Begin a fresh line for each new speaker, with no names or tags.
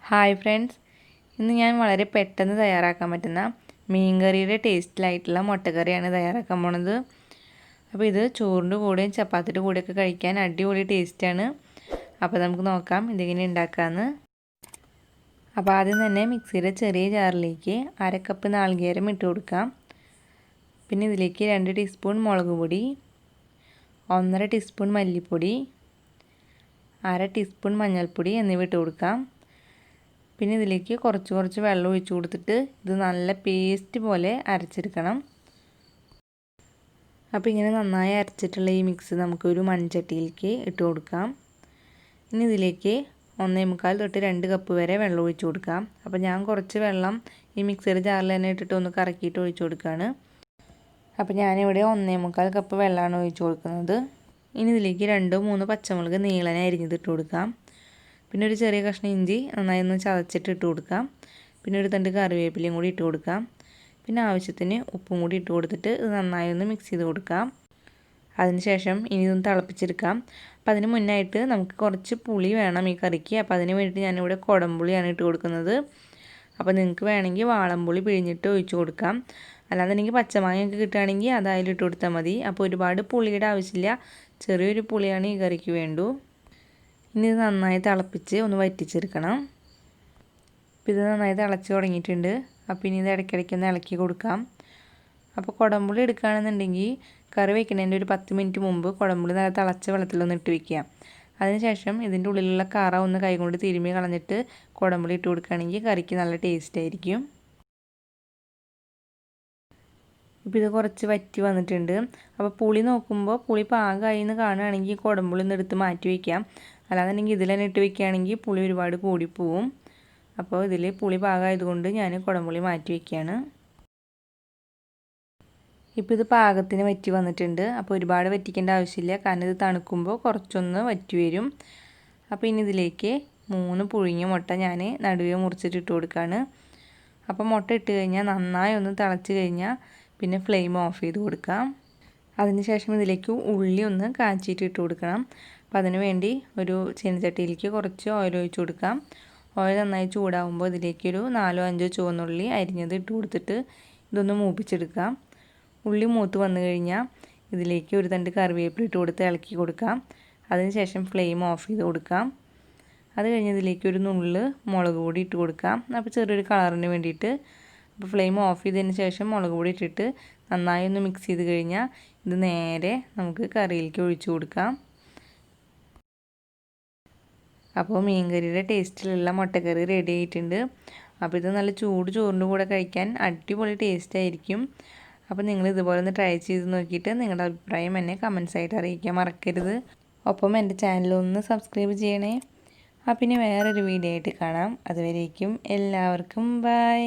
Hi friends, ഇന്ന് ഞാൻ വളരെ പെട്ടെന്ന് തയ്യാറാക്കാൻ പറ്റുന്ന മീൻകറിയുടെ ടേസ്റ്റിലായിട്ടുള്ള മുട്ടക്കറിയാണ് തയ്യാറാക്കാൻ പോണത്. അപ്പോൾ ഇത് ചോറിൻ്റെ കൂടെയും ചപ്പാത്തിയുടെ കൂടെയൊക്കെ കഴിക്കാൻ അടിപൊളി ടേസ്റ്റാണ്. അപ്പോൾ നമുക്ക് നോക്കാം ഇതെങ്ങനെ ഉണ്ടാക്കാമെന്ന്. അപ്പോൾ ആദ്യം തന്നെ മിക്സിയുടെ ചെറിയ ജാറിലേക്ക് 1/2 കപ്പ് നാളികേരം ഇട്ട് കൊടുക്കാം. പിന്നെ ഇതിലേക്ക് 2 ടീസ്പൂൺ മുളക് പൊടി, 1/2 ടീസ്പൂൺ മല്ലിപ്പൊടി, 1/2 ടീസ്പൂൺ മഞ്ഞൾപ്പൊടി എന്നിവ ഇട്ട് കൊടുക്കാം. പിന്നെ ഇതിലേക്ക് കുറച്ച് വെള്ളം ഒഴിച്ച് കൊടുത്തിട്ട് ഇത് നല്ല പേസ്റ്റ് പോലെ അരച്ചെടുക്കണം. അപ്പോൾ ഇങ്ങനെ നന്നായി അരച്ചിട്ടുള്ള ഈ മിക്സ് നമുക്കൊരു മൺചട്ടിയിലേക്ക് ഇട്ട് കൊടുക്കാം. ഇനി ഇതിലേക്ക് 1.25 തൊട്ട് 2 കപ്പ് വരെ വെള്ളം ഒഴിച്ച് കൊടുക്കാം. അപ്പോൾ ഞാൻ കുറച്ച് വെള്ളം ഈ മിക്സിയുടെ ജാറിൽ തന്നെ ഇട്ടിട്ട് ഒന്ന് കറക്കിയിട്ട് ഒഴിച്ച് കൊടുക്കുകയാണ്. അപ്പോൾ ഞാനിവിടെ 1.25 കപ്പ് വെള്ളമാണ് ഒഴിച്ച് കൊടുക്കുന്നത്. ഇനി ഇതിലേക്ക് 2-3 പച്ചമുളക് നീളനെ അരിഞ്ഞിട്ട് കൊടുക്കാം. പിന്നെ ഒരു ചെറിയ കഷ്ണം ഇഞ്ചി നന്നായി ഒന്ന് ചതച്ചിട്ട് ഇട്ട് കൊടുക്കാം. പിന്നെ ഒരു തണ്ട് കറിവേപ്പിലയും കൂടി ഇട്ട് കൊടുക്കാം. പിന്നെ ആവശ്യത്തിന് ഉപ്പും കൂടി ഇട്ട് കൊടുത്തിട്ട് ഇത് നന്നായി ഒന്ന് മിക്സ് ചെയ്ത് കൊടുക്കാം. അതിനുശേഷം ഇനി ഇതൊന്ന് തിളപ്പിച്ചെടുക്കാം. അപ്പോൾ അതിന് മുന്നായിട്ട് നമുക്ക് കുറച്ച് പുളി വേണം ഈ കറിക്ക്. അപ്പോൾ അതിന് വേണ്ടിയിട്ട് ഞാനിവിടെ കുടംപുളിയാണ് ഇട്ട് കൊടുക്കുന്നത്. അപ്പോൾ നിങ്ങൾക്ക് വേണമെങ്കിൽ വാളംപുളി പിഴിഞ്ഞിട്ട് ഒഴിച്ച് കൊടുക്കാം. അല്ലാന്നുണ്ടെങ്കിൽ പച്ചമാങ്ങയൊക്കെ കിട്ടുകയാണെങ്കിൽ അത് അതിലിട്ട് കൊടുത്താൽ മതി. അപ്പോൾ ഒരുപാട് പുളിയുടെ ആവശ്യമില്ല, ചെറിയൊരു പുളിയാണ് ഈ കറിക്ക് വേണ്ടു. ഇനി ഇത് നന്നായി തിളപ്പിച്ച് ഒന്ന് വറ്റിച്ചെടുക്കണം. അപ്പോൾ ഇത് നന്നായി തിളച്ച് തുടങ്ങിയിട്ടുണ്ട്. അപ്പോൾ ഇനി ഇത് ഇടയ്ക്കിടയ്ക്ക് ഒന്ന് ഇളക്കി കൊടുക്കാം. അപ്പോൾ കുടംപുളി എടുക്കുകയാണെന്നുണ്ടെങ്കിൽ കറി വയ്ക്കുന്നതിൻ്റെ ഒരു 10 മിനിറ്റ് മുമ്പ് കുടംപുളി നല്ല തിളച്ച വെള്ളത്തിലൊന്ന് ഇട്ട് വയ്ക്കുക. അതിനുശേഷം ഇതിൻ്റെ ഉള്ളിലുള്ള കറ ഒന്ന് കൈകൊണ്ട് തിരുമ്മി കളഞ്ഞിട്ട് കുടംപുളി ഇട്ട് കൊടുക്കുകയാണെങ്കിൽ കറിക്ക് നല്ല ടേസ്റ്റ് ആയിരിക്കും. ഇപ്പോൾ ഇത് കുറച്ച് വറ്റി വന്നിട്ടുണ്ട്. അപ്പോൾ പുളി നോക്കുമ്പോൾ പുളി പാകമായി എന്ന് കാണുകയാണെങ്കിൽ കുടംപുളി ഒന്ന് എടുത്ത് മാറ്റി വയ്ക്കാം. അല്ലാന്നുണ്ടെങ്കിൽ ഇതിൽ തന്നെ ഇട്ട് വയ്ക്കുകയാണെങ്കിൽ പുളി ഒരുപാട് കൂടിപ്പോവും. അപ്പോൾ ഇതിൽ പുളി പാകമായതുകൊണ്ട് ഞാൻ കുടംപുളി മാറ്റി വയ്ക്കുകയാണ്. ഇപ്പോൾ ഇത് പാകത്തിന് വറ്റി വന്നിട്ടുണ്ട്. അപ്പോൾ ഒരുപാട് വറ്റിക്കേണ്ട ആവശ്യമില്ല, കാരണം ഇത് തണുക്കുമ്പോൾ കുറച്ചൊന്ന് വറ്റി വരും. അപ്പോൾ ഇനി ഇതിലേക്ക് 3 പുഴുങ്ങിയ മുട്ട ഞാൻ നടുവേ മുറിച്ചിട്ട് ഇട്ട് കൊടുക്കുകയാണ്. അപ്പോൾ മുട്ട ഇട്ട് കഴിഞ്ഞാൽ നന്നായി ഒന്ന് തിളച്ച് കഴിഞ്ഞാൽ പിന്നെ ഫ്ലെയിം ഓഫ് ചെയ്ത് കൊടുക്കാം. അതിനുശേഷം ഇതിലേക്ക് ഉള്ളി ഒന്ന് കാച്ചിയിട്ട് ഇട്ട് കൊടുക്കണം. അപ്പോൾ അതിന് വേണ്ടി ഒരു ചീനച്ചട്ടിയിലേക്ക് കുറച്ച് ഓയിൽ ഒഴിച്ച് കൊടുക്കാം. ഓയിൽ നന്നായി ചൂടാകുമ്പോൾ ഇതിലേക്ക് ഒരു 4-5 ചുവന്നുള്ളി അരിഞ്ഞത് ഇട്ട് കൊടുത്തിട്ട് ഇതൊന്ന് മൂപ്പിച്ചെടുക്കാം. ഉള്ളി മൂത്ത് വന്നു കഴിഞ്ഞാൽ ഇതിലേക്ക് ഒരു തണ്ട് കറിവേപ്പില ഇട്ട് കൊടുത്ത് ഇളക്കി കൊടുക്കാം. അതിനുശേഷം ഫ്ലെയിം ഓഫ് ചെയ്ത് കൊടുക്കാം. അത് കഴിഞ്ഞ് ഇതിലേക്ക് ഒരു നുള്ള് മുളക് പൊടി ഇട്ട് കൊടുക്കാം. അപ്പോൾ ചെറിയൊരു കളറിന് വേണ്ടിയിട്ട്. അപ്പോൾ ഫ്ലെയിം ഓഫ് ചെയ്തതിന് ശേഷം മുളക് പൊടി ഇട്ടിട്ട് നന്നായി ഒന്ന് മിക്സ് ചെയ്ത് കഴിഞ്ഞാൽ ഇത് നേരെ നമുക്ക് കറിയിലേക്ക് ഒഴിച്ചു കൊടുക്കാം. അപ്പോൾ മീൻകറിയുടെ ടേസ്റ്റിലുള്ള മുട്ടക്കറി റെഡി ആയിട്ടുണ്ട്. അപ്പോൾ ഇത് നല്ല ചൂട് ചോറിൻ്റെ കൂടെ കഴിക്കാൻ അടിപൊളി ടേസ്റ്റ് ആയിരിക്കും. അപ്പോൾ നിങ്ങൾ ഇതുപോലെ ഒന്ന് ട്രൈ ചെയ്ത് നോക്കിയിട്ട് നിങ്ങളുടെ അഭിപ്രായം എന്നെ കമൻസ് ആയിട്ട് അറിയിക്കാൻ മറക്കരുത്. ഒപ്പം എൻ്റെ ചാനലൊന്ന് സബ്സ്ക്രൈബ് ചെയ്യണേ. അപ്പോൾ പിന്നെ വേറൊരു വീഡിയോ ആയിട്ട് കാണാം. അതുവരേക്കും എല്ലാവർക്കും ബൈ.